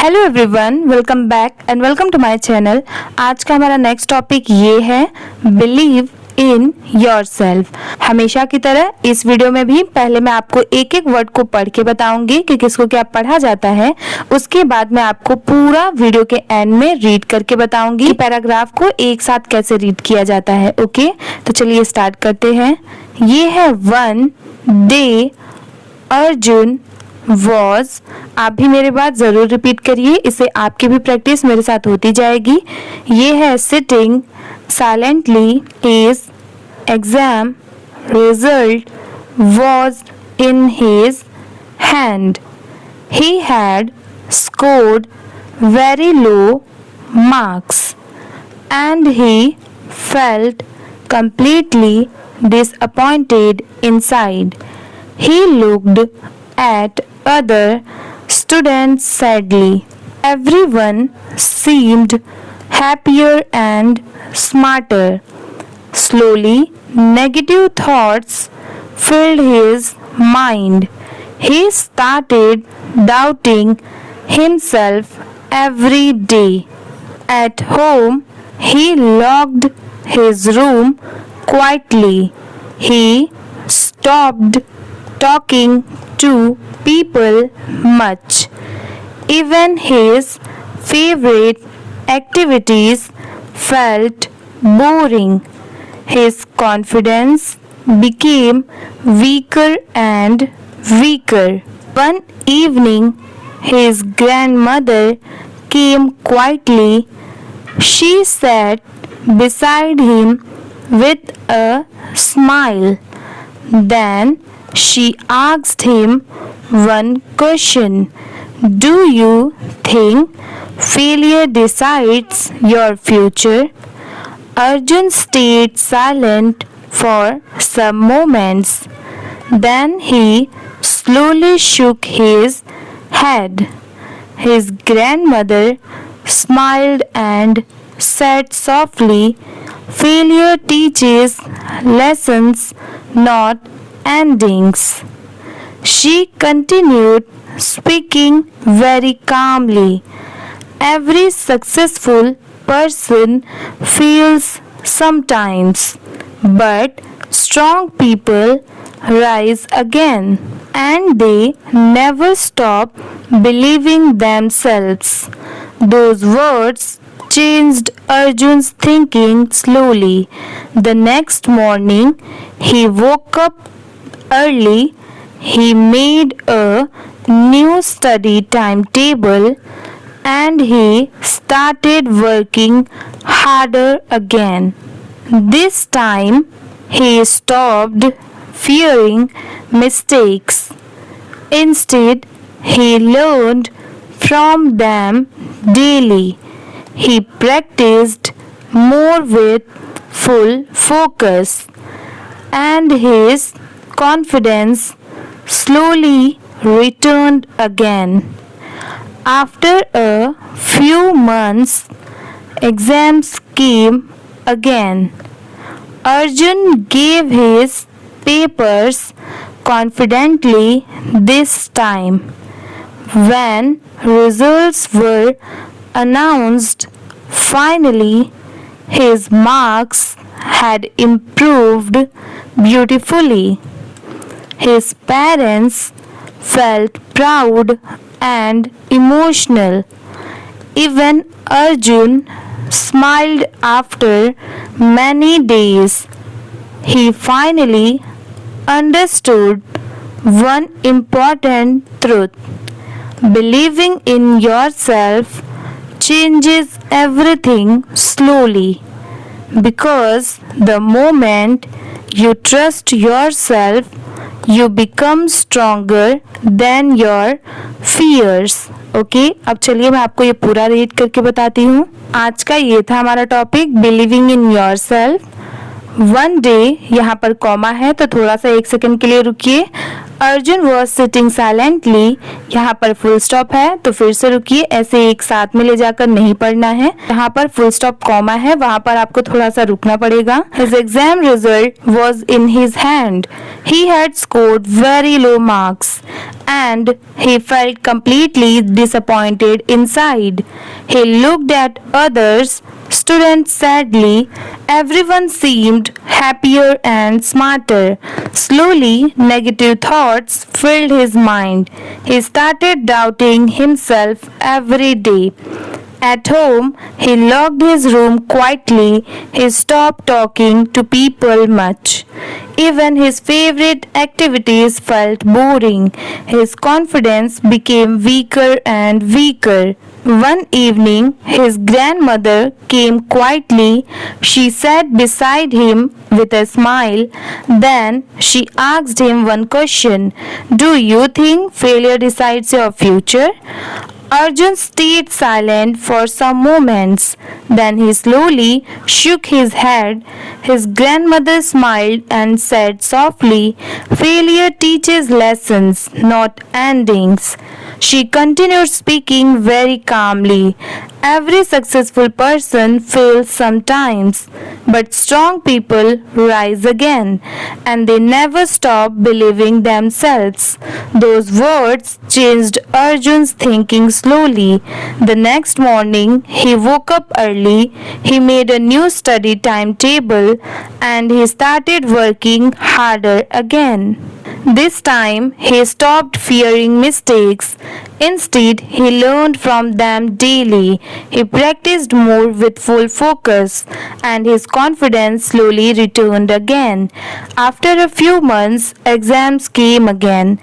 Hello everyone, welcome back and welcome to my channel. आज का हमारा नेक्स्ट टॉपिक ये है बिलीव इन योरसेल्फ। हमेशा की तरह इस वीडियो में भी पहले मैं आपको एक एक वर्ड को पढ़ के बताऊंगी कि किसको क्या पढ़ा जाता है। उसके बाद मैं आपको पूरा वीडियो के एंड में रीड करके बताऊंगी पैराग्राफ को एक साथ कैसे रीड किया जाता है। ओके, तो चलिए स्टार्ट करते हैं। ये है वन डे अर्जुन वॉज। आप भी मेरे बात जरूर रिपीट करिए, इससे आपकी भी प्रैक्टिस मेरे साथ होती जाएगी। ये है sitting silently his exam result was in his hand. He had scored very low marks and he felt completely disappointed inside. He looked at other students sadly. Everyone seemed happier and smarter. Slowly, negative thoughts filled his mind. He started doubting himself every day. At home, he locked his room quietly. He stopped talking to people much. Even his favorite activities felt boring. His confidence became weaker and weaker. One evening, his grandmother came quietly. She sat beside him with a smile. Then she asked him one question. Do you think failure decides your future? Arjun stayed silent for some moments. Then he slowly shook his head. His grandmother smiled and said softly, "Failure teaches lessons, not endings." She continued speaking very calmly. Every successful person fails sometimes, but strong people rise again, and they never stop believing themselves. Those words changed Arjun's thinking slowly. The next morning, he woke up early. He made a new study timetable and he started working harder again. This time, he stopped fearing mistakes. Instead, he learned from them daily. He practiced more with full focus, and his confidence slowly returned again. After a few months, exams came again. Arjun gave his papers confidently this time. When results were announced, finally his marks had improved beautifully. His parents felt proud and emotional. Even Arjun smiled after many days. He finally understood one important truth. Believing in yourself changes everything slowly, because the moment you trust yourself, you become stronger than your fears. Okay, अब चलिए मैं आपको ये पूरा read करके बताती हूँ। आज का ये था हमारा topic believing in yourself. One day, यहाँ पर कॉमा है तो थोड़ा सा 1 सेकंड के लिए रुकिए। अर्जुन वॉज सिटिंग साइलेंटली, यहाँ पर फुल स्टॉप है तो फिर से रुकिए, ऐसे एक साथ में ले जाकर नहीं पढ़ना है। यहाँ पर फुल स्टॉप कॉमा है, वहां पर आपको थोड़ा सा रुकना पड़ेगा। His exam result was in his hand, he had scored very low marks and he felt completely disappointed inside. He looked at others, students sadly. Everyone seemed happier and smarter. Slowly, negative thoughts filled his mind. He started doubting himself every day. At home, he locked his room quietly. He stopped talking to people much. Even his favorite activities felt boring. His confidence became weaker and weaker. One evening, his grandmother came quietly. She sat beside him with a smile. Then she asked him one question: "Do you think failure decides your future?" Arjun stayed silent for some moments. Then he slowly shook his head. His grandmother smiled and said softly, "Failure teaches lessons, not endings." She continued speaking very calmly. Every successful person fails sometimes, but strong people rise again, and they never stop believing themselves. Those words changed Arjun's thinking slowly. The next morning, he woke up early. He made a new study timetable and he started working harder again. This time, he stopped fearing mistakes. Instead, he learned from them daily. He practiced more with full focus, and his confidence slowly returned again. After a few months, exams came again.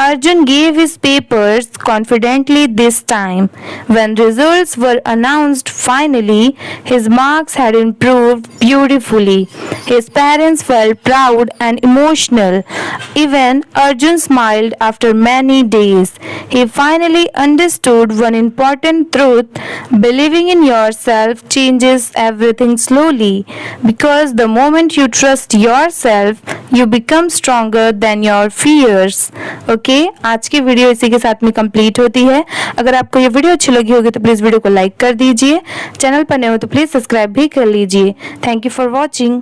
Arjun gave his papers confidently this time. When results were announced finally, his marks had improved beautifully. His parents felt proud and emotional. Even Arjun smiled after many days. He finally understood one important truth: believing in yourself changes everything slowly. Because the moment you trust yourself, you become stronger than your fears. Okay, आज की video इसी के साथ में complete होती है। अगर आपको ये वीडियो अच्छी लगी होगी तो प्लीज़ वीडियो को लाइक कर दीजिए। चैनल पर नए हो तो प्लीज़ सब्सक्राइब भी कर लीजिए। Thank you for watching.